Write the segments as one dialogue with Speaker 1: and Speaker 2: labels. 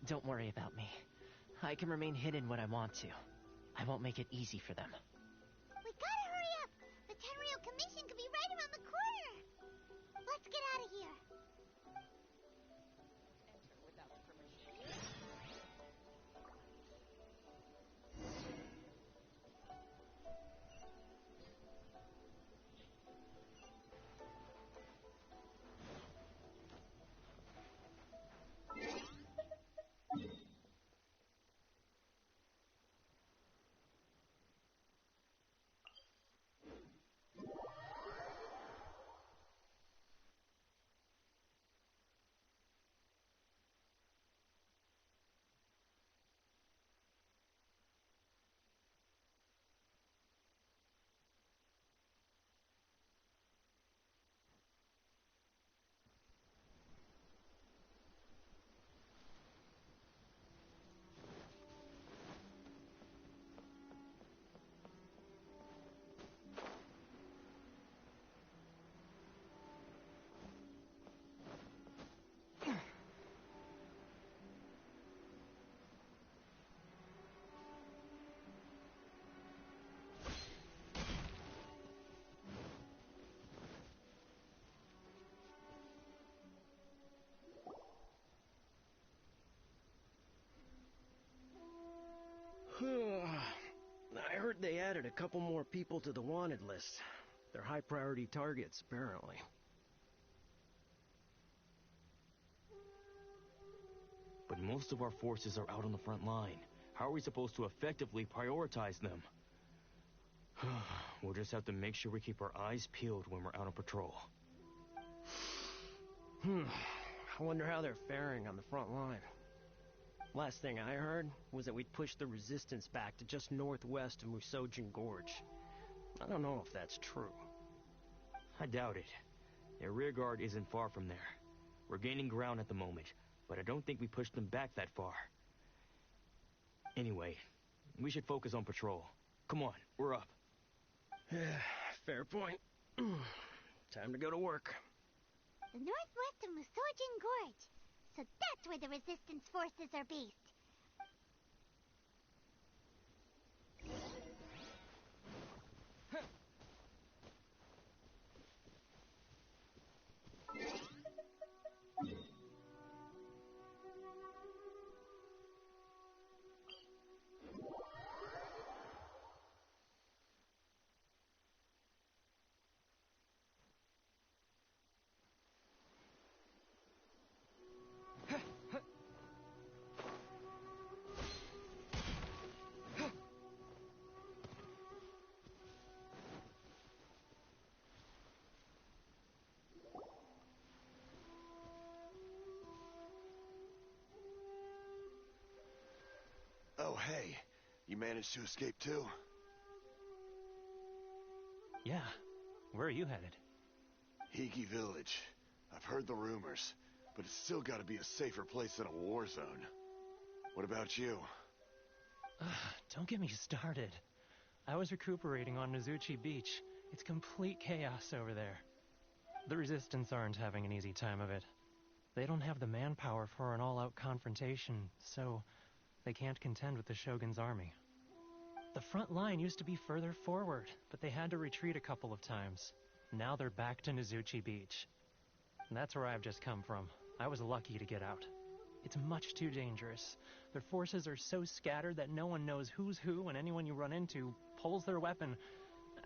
Speaker 1: Don't worry about me. I can remain hidden when I want to. I won't make it easy for them.
Speaker 2: We gotta hurry up! The Tenryou Commission could be right around the corner! Let's get out of here!
Speaker 3: Enter without permission.
Speaker 4: I heard they added a couple more people to the wanted list. They're high priority targets, apparently.
Speaker 5: But most of our forces are out on the front line. How are we supposed to effectively prioritize them? We'll just have to make sure we keep our eyes peeled when we're out on patrol.
Speaker 4: I wonder how they're faring on the front line. Last thing I heard was that we'd pushed the resistance back to just northwest of Musojin Gorge. I don't know if that's true.
Speaker 5: I doubt it. Their rear guard isn't far from there. We're gaining ground at the moment, but I don't think we pushed them back that far. Anyway, we should focus on patrol. Come on, we're up.
Speaker 4: Fair point. Time to go to work.
Speaker 2: The northwest of Musojin Gorge. So that's where the resistance forces are based.
Speaker 6: Oh, hey. You managed to escape too?
Speaker 1: Yeah. Where are you headed?
Speaker 6: Hiki Village. I've heard the rumors, but it's still gotta be a safer place than a war zone. What about you?
Speaker 1: Don't get me started. I was recuperating on Nozuchi Beach. It's complete chaos over there. The Resistance aren't having an easy time of it. They don't have the manpower for an all-out confrontation, so they can't contend with the Shogun's army. The front line used to be further forward, but they had to retreat a couple of times. Now they're back to Nozuchi Beach. And that's where I've just come from. I was lucky to get out. It's much too dangerous. Their forces are so scattered that no one knows who's who, and anyone you run into pulls their weapon.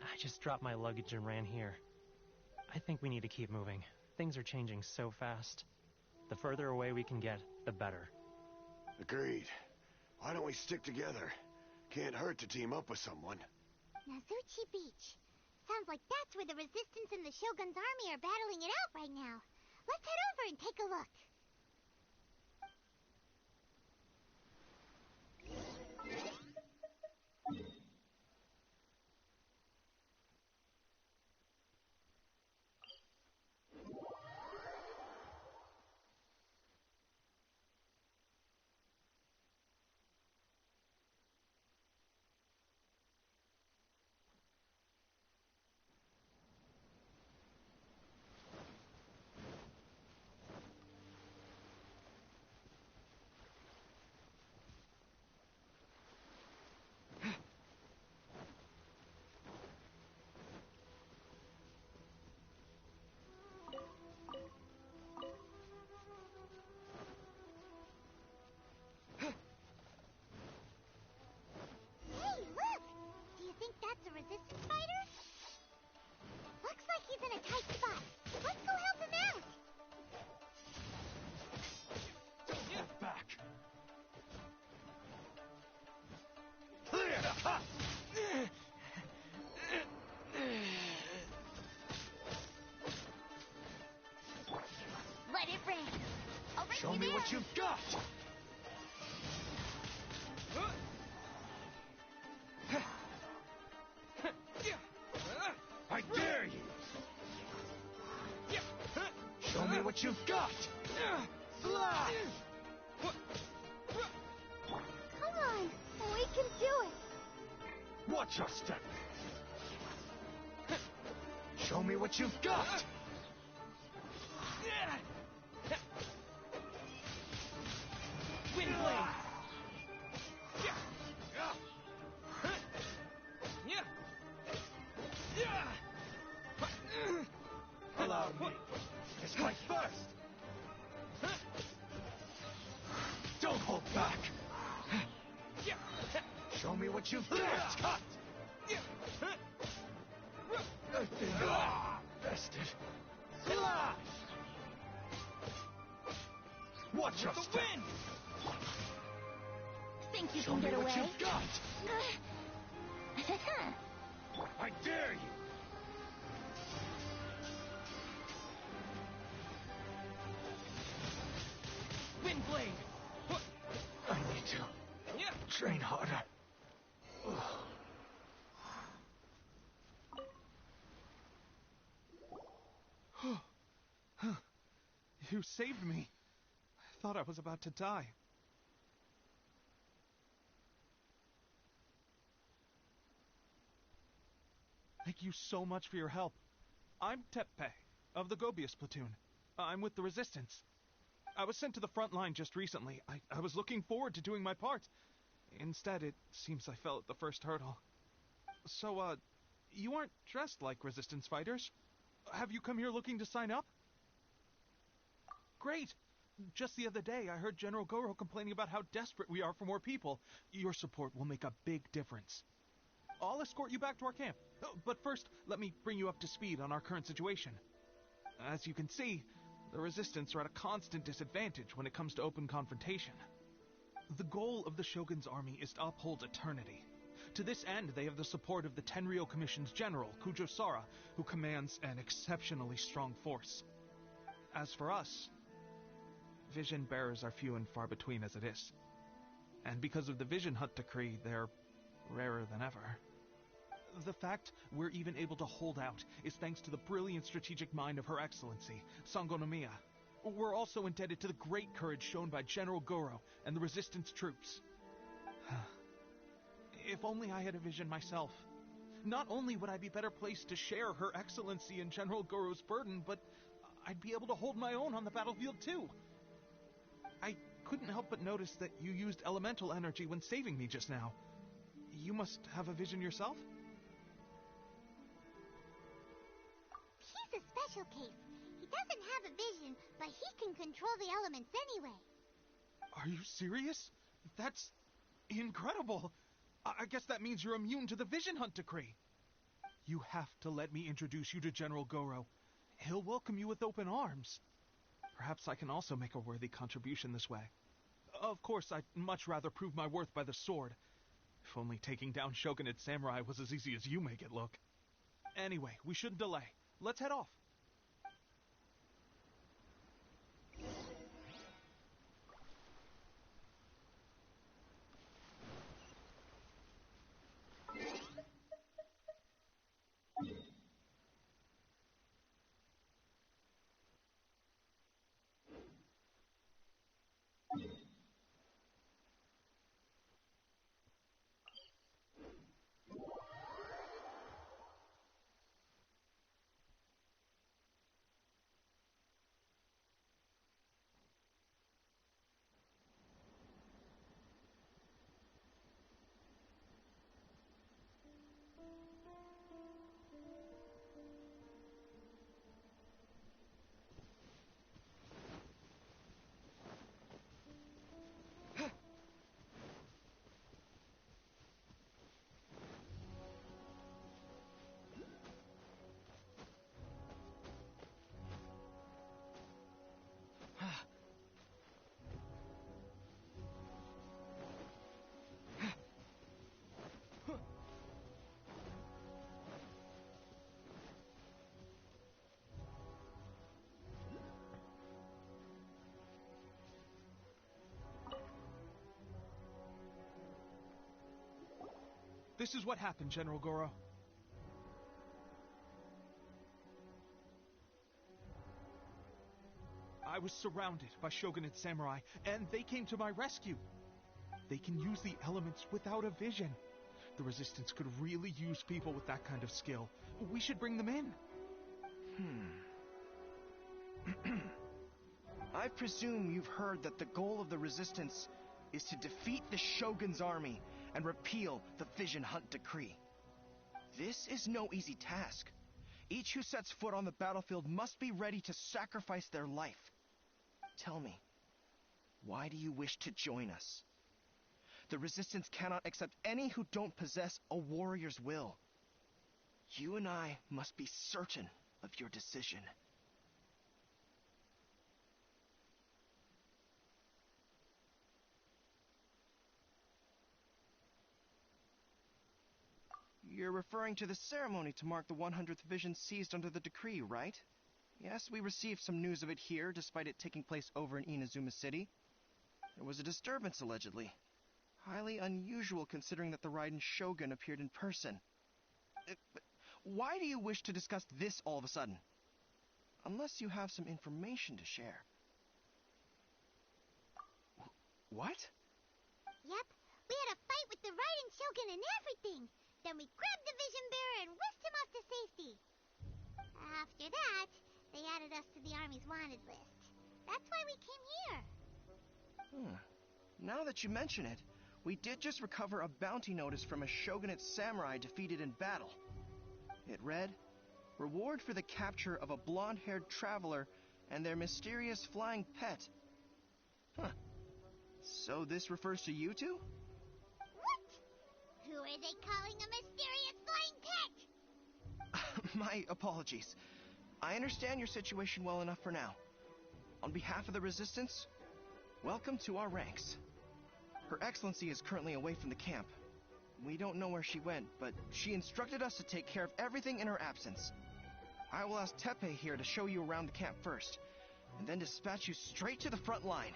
Speaker 1: I just dropped my luggage and ran here. I think we need to keep moving. Things are changing so fast. The further away we can get, the better.
Speaker 6: Agreed. Why don't we stick together? Can't hurt to team up with someone.
Speaker 2: Nozuchi Beach. Sounds like that's where the Resistance and the Shogun's army are battling it out right now. Let's head over and take a look.
Speaker 5: what you've got! I dare you! Show me what you've got! Fly!
Speaker 2: Come on, we can do it.
Speaker 5: Watch your step! Show me what you've got! Windblade! Allow me to strike first! Don't hold back! Show me what you've got! Cut! I think I'm bested. Slash! Watch your step!
Speaker 2: Think you
Speaker 5: Show
Speaker 2: can
Speaker 5: me
Speaker 2: get
Speaker 5: what
Speaker 2: away?
Speaker 5: you've got! I dare you! Windblade! I need to train harder.
Speaker 7: You saved me. I thought I was about to die. Thank you so much for your help. I'm Teppe, of the Gobius platoon. I'm with the Resistance. I was sent to the front line just recently. I was looking forward to doing my part. Instead, it seems I fell at the first hurdle. So, you aren't dressed like Resistance fighters? Have you come here looking to sign up? Great! Just the other day, I heard General Goro complaining about how desperate we are for more people. Your support will make a big difference. I'll escort you back to our camp. But first, let me bring you up to speed on our current situation. As you can see, the Resistance are at a constant disadvantage when it comes to open confrontation. The goal of the Shogun's army is to uphold eternity. To this end, they have the support of the Tenryou Commission's general, Kujo Sara, who commands an exceptionally strong force. As for us, vision bearers are few and far between as it is. And because of the Vision Hunt decree, they're rarer than ever. The fact we're even able to hold out is thanks to the brilliant strategic mind of Her Excellency, Sango no Miya. We're also indebted to the great courage shown by General Goro and the Resistance troops. If only I had a vision myself. Not only would I be better placed to share Her Excellency and General Goro's burden, but I'd be able to hold my own on the battlefield too. I couldn't help but notice that you used elemental energy when saving me just now. You must have a vision yourself?
Speaker 2: He's a special case. He doesn't have a vision, but he can control the elements anyway.
Speaker 7: Are you serious? That's incredible. I guess that means you're immune to the Vision Hunt decree. You have to let me introduce you to General Goro. He'll welcome you with open arms. Perhaps I can also make a worthy contribution this way. Of course, I'd much rather prove my worth by the sword. If only taking down shogunate samurai was as easy as you make it look. Anyway, we shouldn't delay. Let's head off. This is what happened, General Goro. I was surrounded by shogunate samurai, and they came to my rescue. They can use the elements without a vision. The Resistance could really use people with that kind of skill. We should bring them in.
Speaker 8: I presume you've heard that the goal of the Resistance is to defeat the Shogun's army and repeal the Vision Hunt Decree. This is no easy task. Each who sets foot on the battlefield must be ready to sacrifice their life. Tell me, why do you wish to join us? The Resistance cannot accept any who don't possess a warrior's will. You and I must be certain of your decision. You're referring to the ceremony to mark the 100th vision seized under the decree, right? Yes, we received some news of it here, despite it taking place over in Inazuma City. There was a disturbance, allegedly. Highly unusual considering that the Raiden Shogun appeared in person. But why do you wish to discuss this all of a sudden? Unless you have some information to share. What?
Speaker 2: Yep, we had a fight with the Raiden Shogun and everything. Then we grabbed the Vision Bearer and whisked him off to safety. After that, they added us to the Army's wanted list. That's why we came here.
Speaker 8: Now that you mention it, we did just recover a bounty notice from a shogunate samurai defeated in battle. It read, "Reward for the capture of a blonde-haired traveler and their mysterious flying pet." So this refers to you two?
Speaker 2: What? Who are they calling a mysterious flying pet?
Speaker 8: My apologies. I understand your situation well enough for now. On behalf of the Resistance, welcome to our ranks. Her Excellency is currently away from the camp. We don't know where she went, but she instructed us to take care of everything in her absence. I will ask Teppei here to show you around the camp first, and then dispatch you straight to the front line.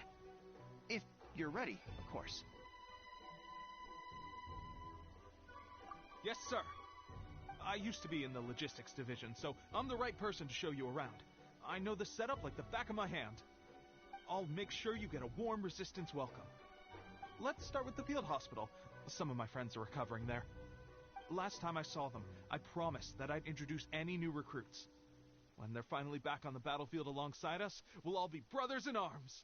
Speaker 8: If you're ready, of course.
Speaker 7: Yes, sir. I used to be in the logistics division, so I'm the right person to show you around. I know the setup like the back of my hand. I'll make sure you get a warm Resistance welcome. Let's start with the field hospital. Some of my friends are recovering there. Last time I saw them, I promised that I'd introduce any new recruits. When they're finally back on the battlefield alongside us, we'll all be brothers in arms.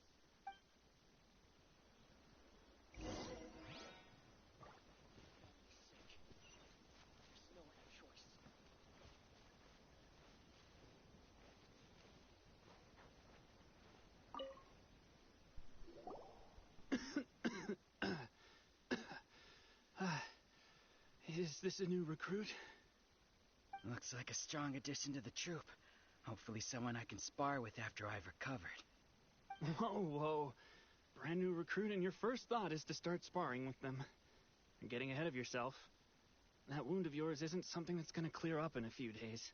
Speaker 1: Is this a new recruit?
Speaker 9: Looks like a strong addition to the troop. Hopefully someone I can spar with after I've recovered.
Speaker 1: Whoa. Brand new recruit and your first thought is to start sparring with them. You're getting ahead of yourself. That wound of yours isn't something that's gonna clear up in a few days.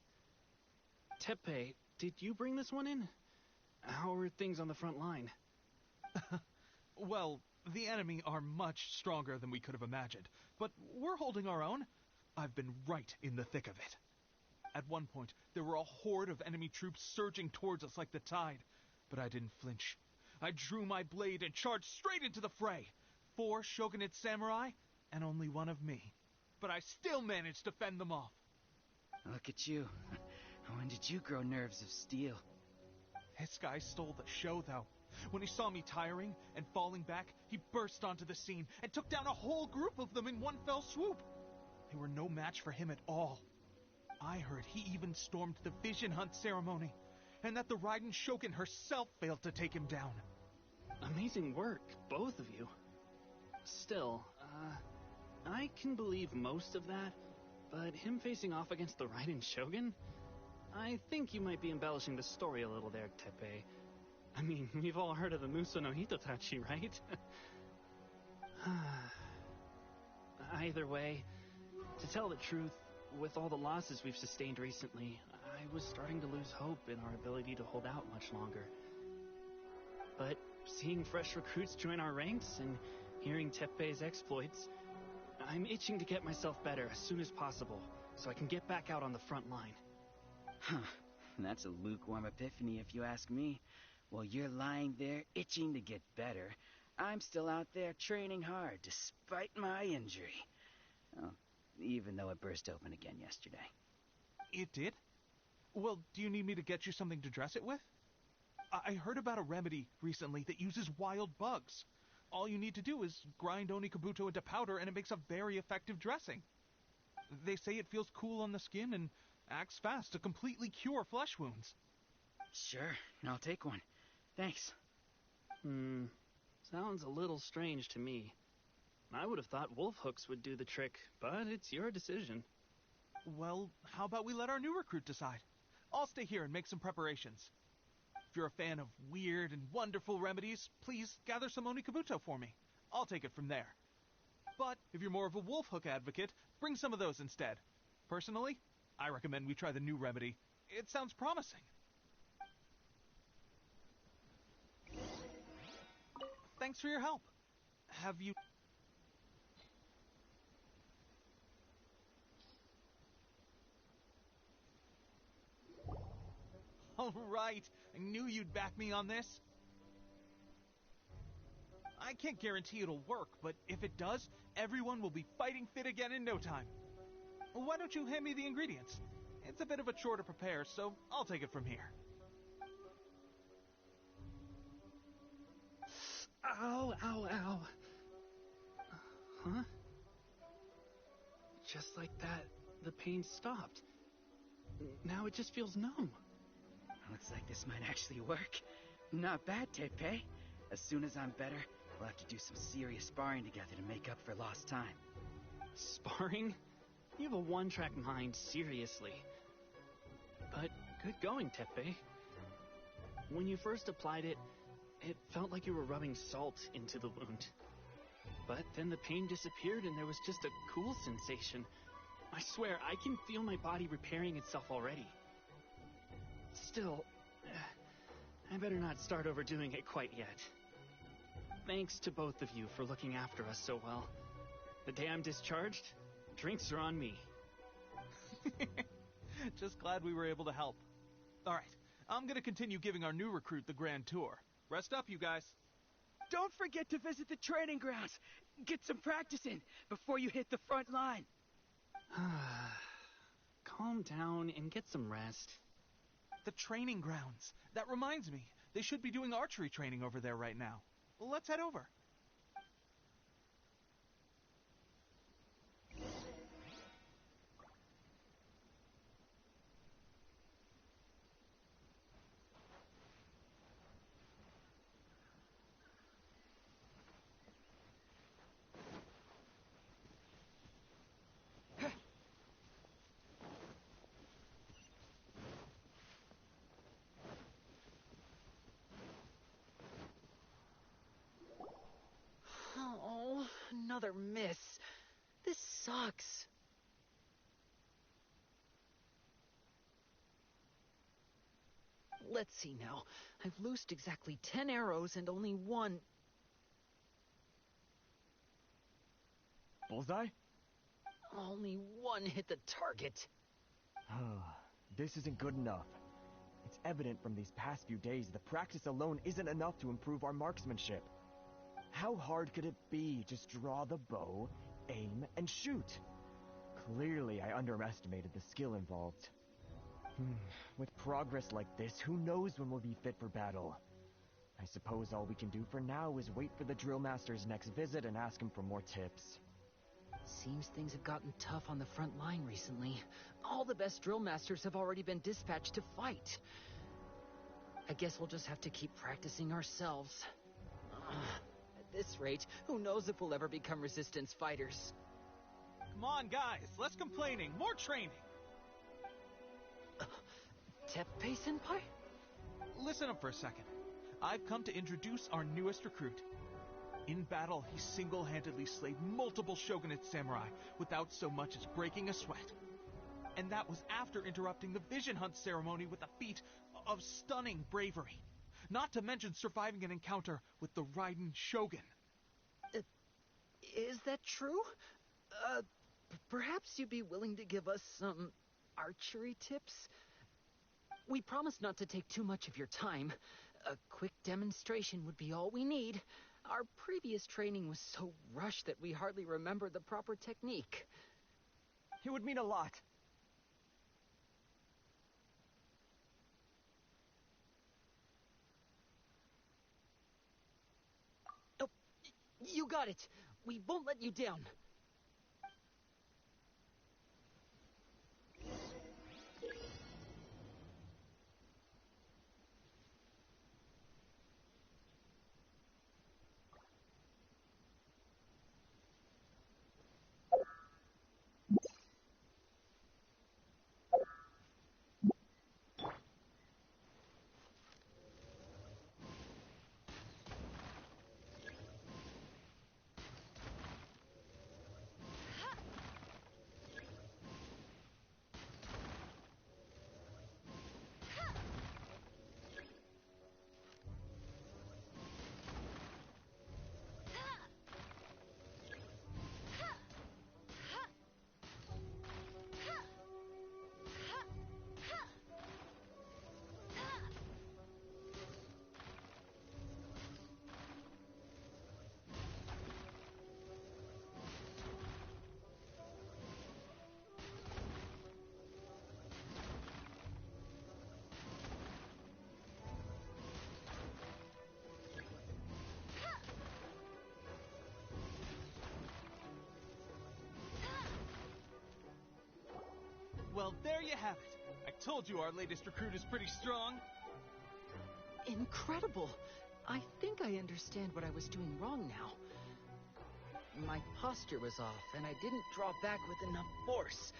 Speaker 1: Teppei, did you bring this one in? How are things on the front line?
Speaker 7: Well, the enemy are much stronger than we could have imagined, but we're holding our own. I've been right in the thick of it. At one point, there were a horde of enemy troops surging towards us like the tide, but I didn't flinch. I drew my blade and charged straight into the fray. 4 shogunate samurai, and only one of me. But I still managed to fend them off.
Speaker 9: Look at you. When did you grow nerves of steel?
Speaker 7: This guy stole the show, though. When he saw me tiring and falling back, he burst onto the scene and took down a whole group of them in one fell swoop. They were no match for him at all. I heard he even stormed the Vision Hunt ceremony, and that the Raiden Shogun herself failed to take him down.
Speaker 1: Amazing work, both of you. Still, I can believe most of that, but him facing off against the Raiden Shogun? I think you might be embellishing the story a little there, Teppei. I mean, we've all heard of the Muso no Hitotachi, right? Either way, to tell the truth, with all the losses we've sustained recently, I was starting to lose hope in our ability to hold out much longer. But seeing fresh recruits join our ranks and hearing Teppei's exploits,
Speaker 10: I'm itching to get myself better as soon as possible, so I can get back out on the front line.
Speaker 9: Huh. That's a lukewarm epiphany if you ask me. While you're lying there itching to get better, I'm still out there training hard despite my injury. Oh, even though it burst open again yesterday.
Speaker 7: It did? Well, do you need me to get you something to dress it with? I heard about a remedy recently that uses wild bugs. All you need to do is grind Onikabuto into powder and it makes a very effective dressing. They say it feels cool on the skin and acts fast to completely cure flesh wounds.
Speaker 9: Sure, I'll take one. Thanks.
Speaker 10: Sounds a little strange to me. I would have thought wolf hooks would do the trick, but it's your decision.
Speaker 7: Well, how about we let our new recruit decide? I'll stay here and make some preparations. If you're a fan of weird and wonderful remedies, please gather some Onikabuto for me. I'll take it from there. But if you're more of a wolf hook advocate, bring some of those instead. Personally, I recommend we try the new remedy. It sounds promising. Thanks for your help. Have you... All right, I knew you'd back me on this. I can't guarantee it'll work, but if it does, everyone will be fighting fit again in no time. Why don't you hand me the ingredients? It's a bit of a chore to prepare, so I'll take it from here.
Speaker 10: Ow, ow, ow. Huh? Just like that, the pain stopped. Now it just feels numb.
Speaker 9: Looks like this might actually work. Not bad, Teppei. As soon as I'm better, we'll have to do some serious sparring together to make up for lost time.
Speaker 10: Sparring? You have a one-track mind, seriously. But good going, Teppei. When you first applied it, it felt like you were rubbing salt into the wound. But then the pain disappeared and there was just a cool sensation. I swear, I can feel my body repairing itself already. Still, I better not start overdoing it quite yet. Thanks to both of you for looking after us so well. The day I'm discharged, drinks are on me.
Speaker 7: Just glad we were able to help. Alright, I'm gonna continue giving our new recruit the grand tour. Rest up, you guys.
Speaker 9: Don't forget to visit the training grounds. Get some practice in before you hit the front line.
Speaker 10: Calm down and get some rest.
Speaker 7: The training grounds. That reminds me, they should be doing archery training over there right now. Let's head over.
Speaker 3: Oh, another miss. This sucks. Let's see now. I've loosed exactly 10 arrows and only one...
Speaker 11: Bullseye?
Speaker 3: Only one hit the target.
Speaker 11: This isn't good enough. It's evident from these past few days the practice alone isn't enough to improve our marksmanship. How hard could it be? Just draw the bow, aim, and shoot. Clearly, I underestimated the skill involved. With progress like this, who knows when we'll be fit for battle? I suppose all we can do for now is wait for the drill master's next visit and ask him for more tips.
Speaker 3: Seems things have gotten tough on the front line recently. All the best drill masters have already been dispatched to fight. I guess we'll just have to keep practicing ourselves. At this rate, who knows if we'll ever become resistance fighters.
Speaker 7: Come on, guys, less complaining, more training.
Speaker 3: Teppei-senpai?
Speaker 7: Listen up for a second. I've come to introduce our newest recruit. In battle, he single-handedly slayed multiple shogunate samurai without so much as breaking a sweat. And that was after interrupting the vision hunt ceremony with a feat of stunning bravery. Not to mention surviving an encounter with the Raiden Shogun.
Speaker 3: Is that true? Perhaps you'd be willing to give us some archery tips? We promise not to take too much of your time. A quick demonstration would be all we need. Our previous training was so rushed that we hardly remember the proper technique.
Speaker 11: It would mean a lot.
Speaker 3: Oh, you got it. We won't let you down.
Speaker 7: Well, there you have it. I told you our latest recruit is pretty strong.
Speaker 3: Incredible. I think I understand what I was doing wrong now. My posture was off, and I didn't draw back with enough force.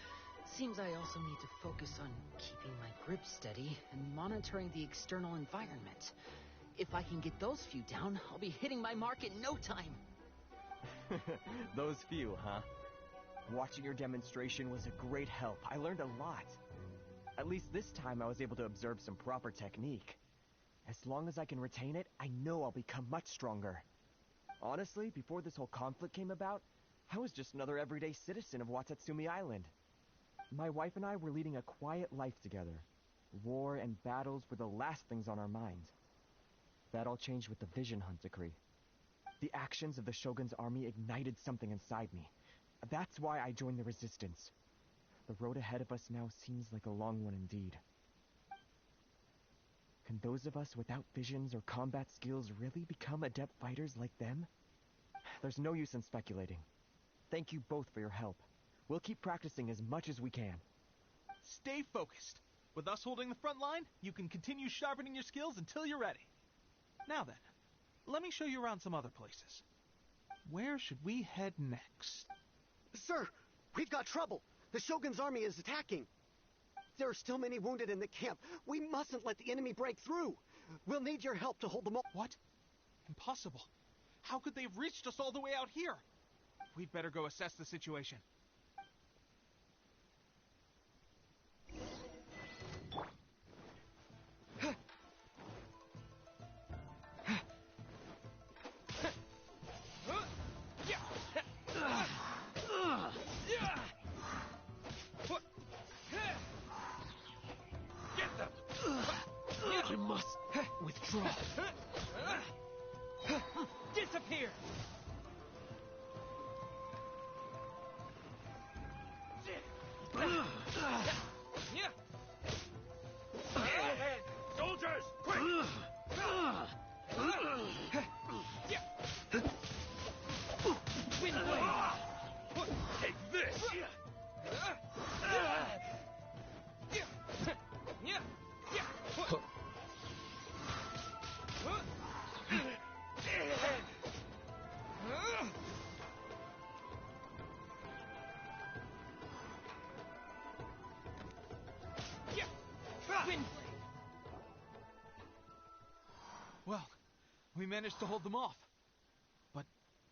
Speaker 3: Seems I also need to focus on keeping my grip steady and monitoring the external environment. If I can get those few down, I'll be hitting my mark in no time.
Speaker 11: Those few, huh? Watching your demonstration was a great help. I learned a lot. At least this time I was able to observe some proper technique. As long as I can retain it, I know I'll become much stronger. Honestly, before this whole conflict came about, I was just another everyday citizen of Watatsumi Island. My wife and I were leading a quiet life together. War and battles were the last things on our mind. That all changed with the Vision Hunt decree. The actions of the Shogun's army ignited something inside me. That's why I joined the resistance. The road ahead of us now seems like a long one indeed. Can those of us without visions or combat skills really become adept fighters like them? There's no use in speculating. Thank you both for your help. We'll keep practicing as much as we can.
Speaker 7: Stay focused. With us holding the front line, you can continue sharpening your skills until you're ready. Now then, let me show you around some other places. Where should we head next?
Speaker 12: Sir, we've got trouble. The Shogun's army is attacking. There are still many wounded in the camp. We mustn't let the enemy break through. We'll need your help to hold them off.
Speaker 7: What? Impossible. How could they have reached us all the way out here? We'd better go assess the situation.
Speaker 3: I must withdraw. Disappear!
Speaker 6: Soldiers, quick!
Speaker 3: Windblade!
Speaker 6: Take this!
Speaker 7: Well, we managed to hold them off. But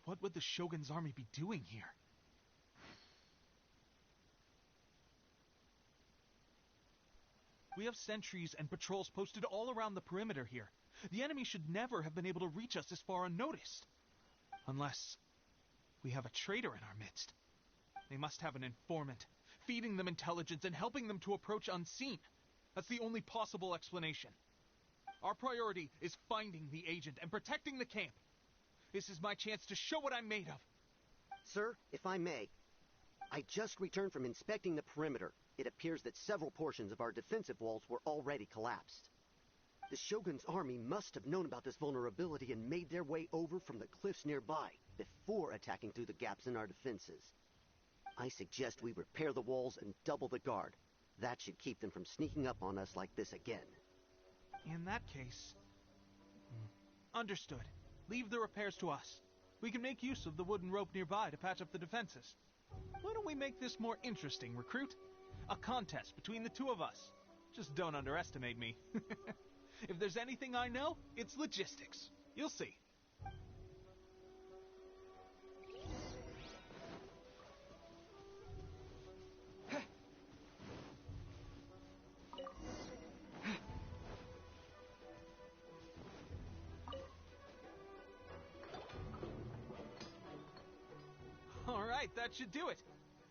Speaker 7: what would the Shogun's army be doing here? We have sentries and patrols posted all around the perimeter here. The enemy should never have been able to reach us this far unnoticed. Unless we have a traitor in our midst. They must have an informant, feeding them intelligence and helping them to approach unseen. That's the only possible explanation. Our priority is finding the agent and protecting the camp. This is my chance to show what I'm made of.
Speaker 12: Sir, if I may, I just returned from inspecting the perimeter. It appears that several portions of our defensive walls were already collapsed. The Shogun's army must have known about this vulnerability and made their way over from the cliffs nearby before attacking through the gaps in our defenses. I suggest we repair the walls and double the guard. That should keep them from sneaking up on us like this again.
Speaker 7: In that case... Understood. Leave the repairs to us. We can make use of the wooden rope nearby to patch up the defenses. Why don't we make this more interesting, recruit? A contest between the two of us. Just don't underestimate me. If there's anything I know, it's logistics. You'll see. Alright, that should do it.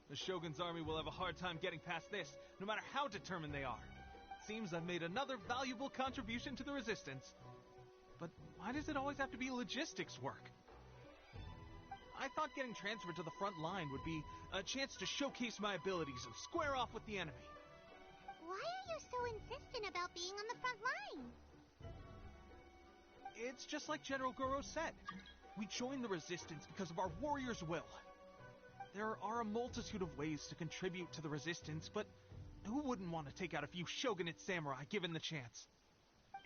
Speaker 7: The Shogun's army will have a hard time getting past this, no matter how determined they are. Seems I've made another valuable contribution to the resistance. But why does it always have to be logistics work? I thought getting transferred to the front line would be a chance to showcase my abilities and square off with the enemy.
Speaker 2: Why are you so insistent about being on the front line?
Speaker 7: It's just like General Goro said. We join the resistance because of our warrior's will. There are a multitude of ways to contribute to the resistance, but who wouldn't want to take out a few shogunate samurai given the chance?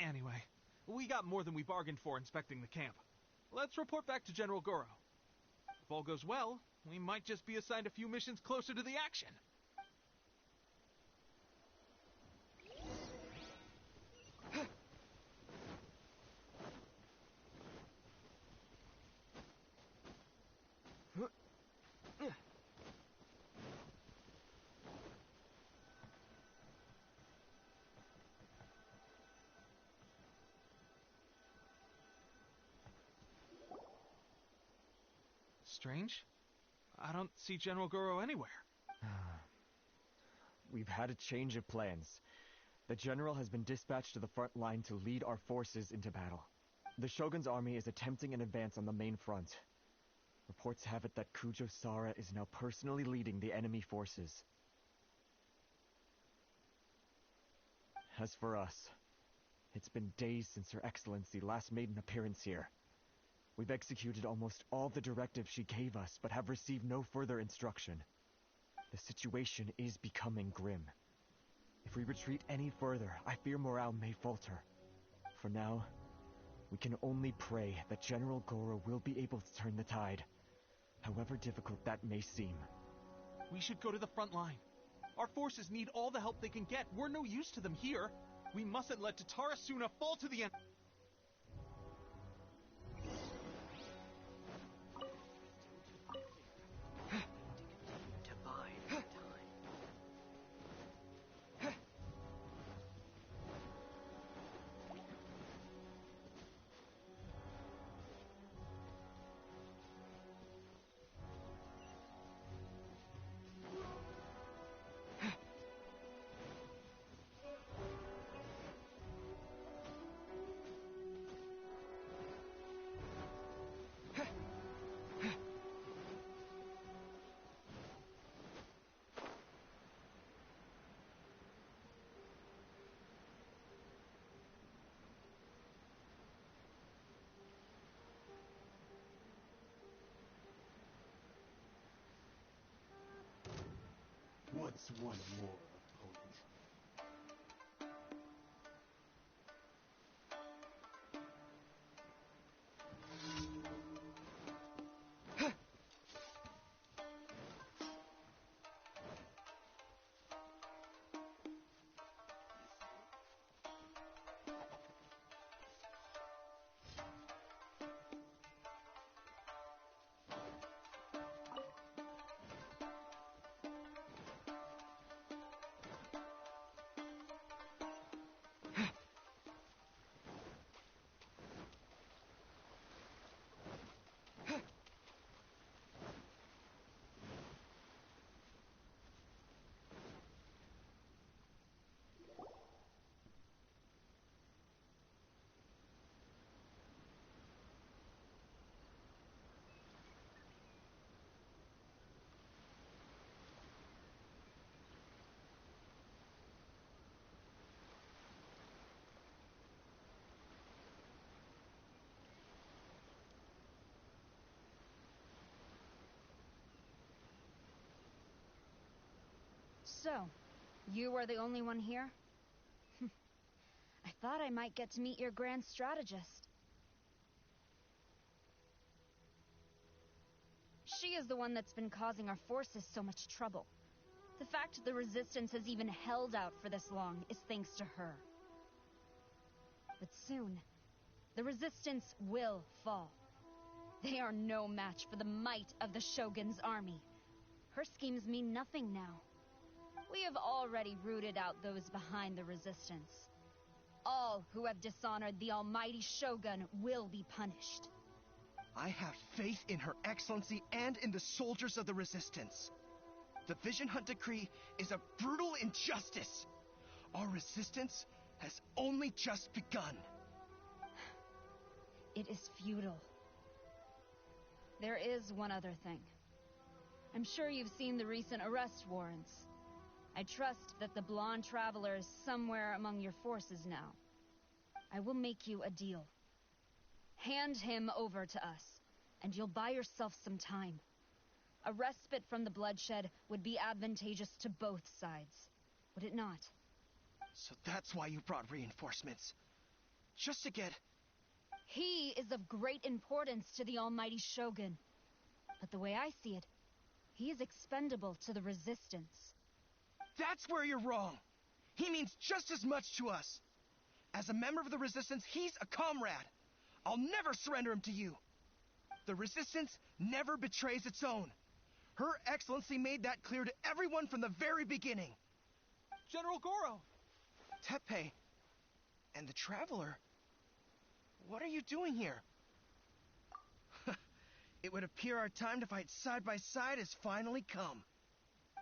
Speaker 7: Anyway, we got more than we bargained for inspecting the camp. Let's report back to General Goro. If all goes well, we might just be assigned a few missions closer to the action. Strange. I don't see General Goro anywhere.
Speaker 11: We've had a change of plans. The general has been dispatched to the front line to lead our forces into battle. The Shogun's army is attempting an advance on the main front. Reports have it that Kujo Sara is now personally leading the enemy forces. As for us, it's been days since Her Excellency last made an appearance here. We've executed almost all the directives she gave us, but have received no further instruction. The situation is becoming grim. If we retreat any further, I fear morale may falter. For now, we can only pray that General Goro will be able to turn the tide, however difficult that may seem.
Speaker 7: We should go to the front line. Our forces need all the help they can get. We're no use to them here. We mustn't let Tatara Suna fall to the enemy.
Speaker 6: What's one more opponent?
Speaker 13: So, you are the only one here? I thought I might get to meet your grand strategist. She is the one that's been causing our forces so much trouble. The fact the Resistance has even held out for this long is thanks to her. But soon, the Resistance will fall. They are no match for the might of the Shogun's army. Her schemes mean nothing now. We have already rooted out those behind the Resistance. All who have dishonored the almighty Shogun will be punished.
Speaker 8: I have faith in Her Excellency and in the soldiers of the Resistance. The Vision Hunt Decree is a brutal injustice. Our resistance has only just begun.
Speaker 13: It is futile. There is one other thing. I'm sure you've seen the recent arrest warrants. I trust that the blonde traveler is somewhere among your forces now. I will make you a deal. Hand him over to us, and you'll buy yourself some time. A respite from the bloodshed would be advantageous to both sides, would it not?
Speaker 8: So that's why you brought reinforcements. Just to get...
Speaker 13: He is of great importance to the almighty Shogun. But the way I see it, he is expendable to the Resistance.
Speaker 8: That's where you're wrong. He means just as much to us. As a member of the Resistance, he's a comrade. I'll never surrender him to you. The Resistance never betrays its own. Her Excellency made that clear to everyone from the very beginning.
Speaker 7: General Goro!
Speaker 8: Teppei and the Traveler, what are you doing here? It would appear our time to fight side by side has finally come.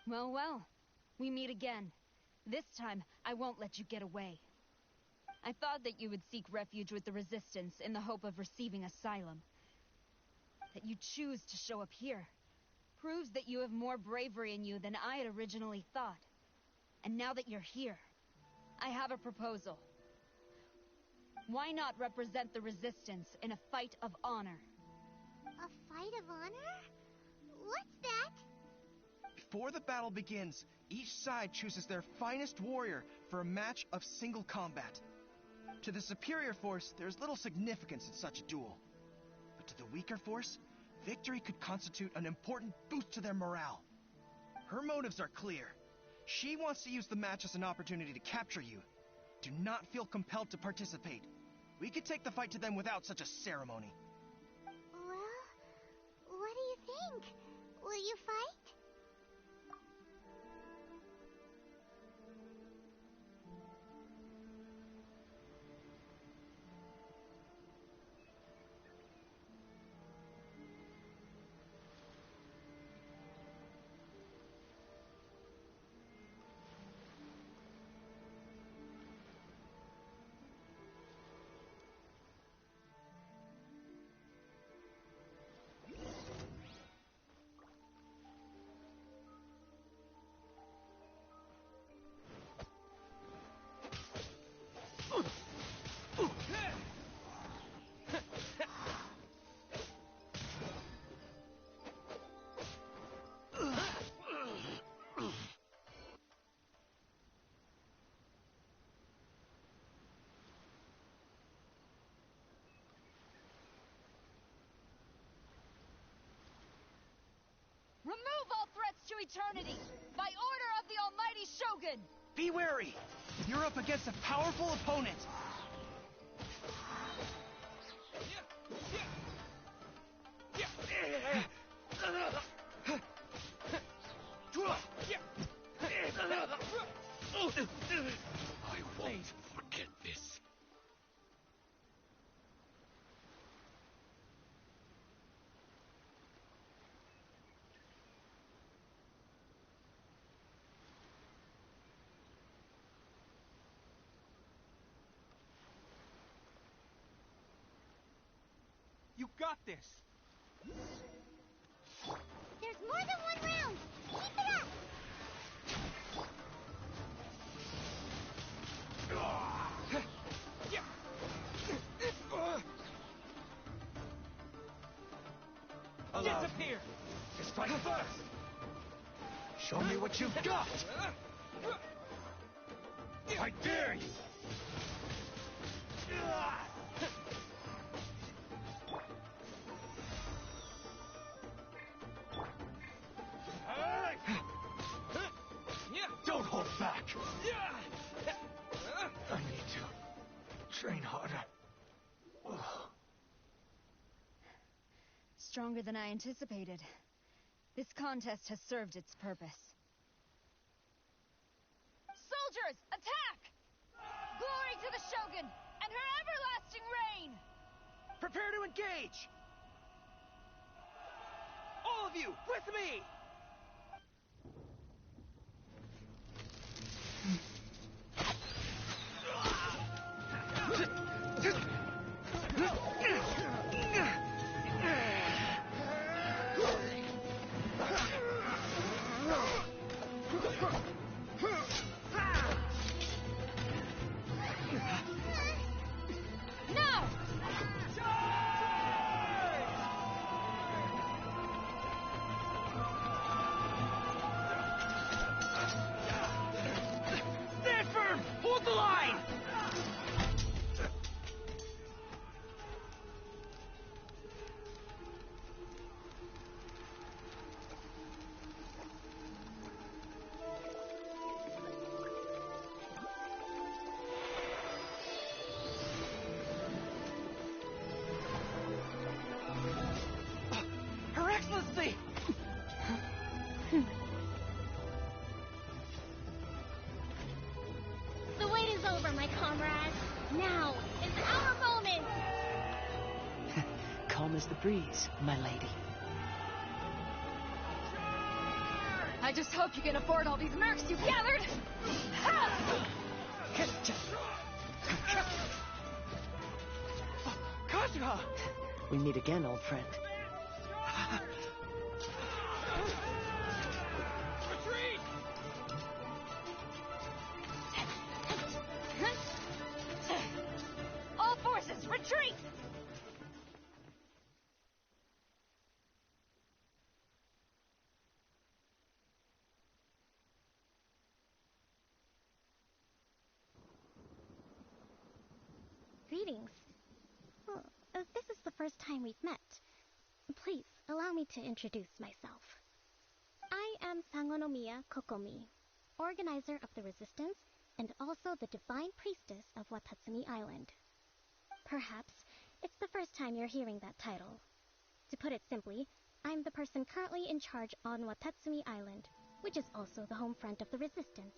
Speaker 13: Well, well. We meet again. This time, I won't let you get away. I thought that you would seek refuge with the Resistance in the hope of receiving asylum. That you choose to show up here proves that you have more bravery in you than I had originally thought. And now that you're here, I have a proposal. Why not represent the Resistance in a fight of honor?
Speaker 2: A fight of honor? What's that?
Speaker 8: Before the battle begins, each side chooses their finest warrior for a match of single combat. To the superior force, there's little significance in such a duel. But to the weaker force, victory could constitute an important boost to their morale. Her motives are clear. She wants to use the match as an opportunity to capture you. Do not feel compelled to participate. We could take the fight to them without such a ceremony.
Speaker 2: Well, what do you think? Will you fight?
Speaker 13: Remove all threats to eternity, by order of the almighty Shogun!
Speaker 8: Be wary! You're up against a powerful opponent!
Speaker 14: I won't forget this.
Speaker 7: You got this!
Speaker 2: There's more than one round! Keep it up!
Speaker 7: Disappear!
Speaker 14: Strike first! Show me what you've got! I dare you!
Speaker 11: Don't hold back! I need to train harder.
Speaker 13: Stronger than I anticipated. This contest has served its purpose. Soldiers, attack! Glory to the Shogun and her everlasting reign!
Speaker 8: Prepare to engage! All of you, with me! Hold the line! Her Excellency!
Speaker 2: The wait is over, my comrades. Now is our moment.
Speaker 3: Calm as the breeze, my lady.
Speaker 13: I just hope you can afford all these mercs you've gathered! Ha!
Speaker 8: Kazuha!
Speaker 3: We meet again, old friend.
Speaker 8: Retreat!
Speaker 13: All forces, retreat!
Speaker 2: Greetings. Well, this is the first time we've met. Please, allow me to introduce myself. I am Sangonomiya Kokomi, organizer of the Resistance and also the Divine Priestess of Watatsumi Island. Perhaps it's the first time you're hearing that title. To put it simply, I'm the person currently in charge on Watatsumi Island, which is also the home front of the Resistance.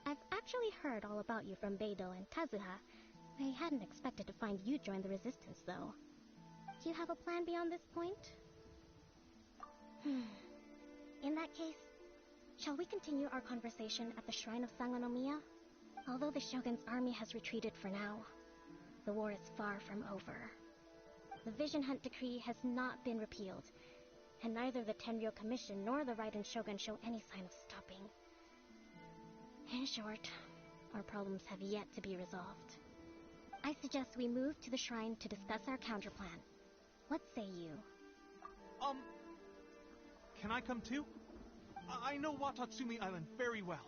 Speaker 2: I've actually heard all about you from Beidou and Kazuha. I hadn't expected to find you join the Resistance, though. Do you have a plan beyond this point? In that case, shall we continue our conversation at the Shrine of Sangonomiya? Although the Shogun's army has retreated for now, the war is far from over. The Vision Hunt Decree has not been repealed, and neither the Tenryo Commission nor the Raiden Shogun show any sign of stopping. In short, our problems have yet to be resolved. I suggest we move to the shrine to discuss our counterplan. What say you?
Speaker 7: Can I come too? I know Watatsumi Island very well.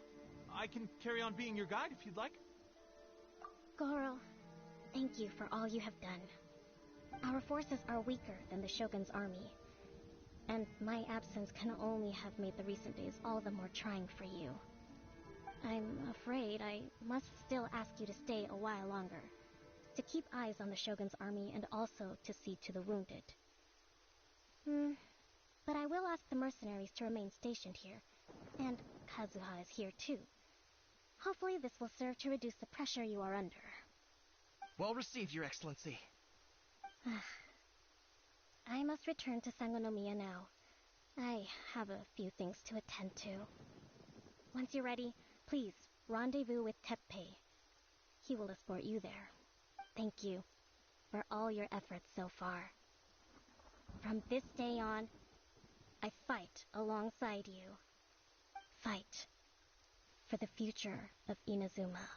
Speaker 7: I can carry on being your guide if you'd like.
Speaker 2: Goro, thank you for all you have done. Our forces are weaker than the Shogun's army, and my absence can only have made the recent days all the more trying for you. I'm afraid I must still ask you to stay a while longer, to keep eyes on the Shogun's army and also to see to the wounded. But I will ask the mercenaries to remain stationed here, and Kazuha is here too. Hopefully this will serve to reduce the pressure you are under.
Speaker 8: Well received, Your Excellency.
Speaker 2: I must return to Sangonomiya now. I have a few things to attend to. Once you're ready, please rendezvous with Teppei. He will escort you there. Thank you for all your efforts so far. From this day on, I fight alongside you. Fight for the future of Inazuma.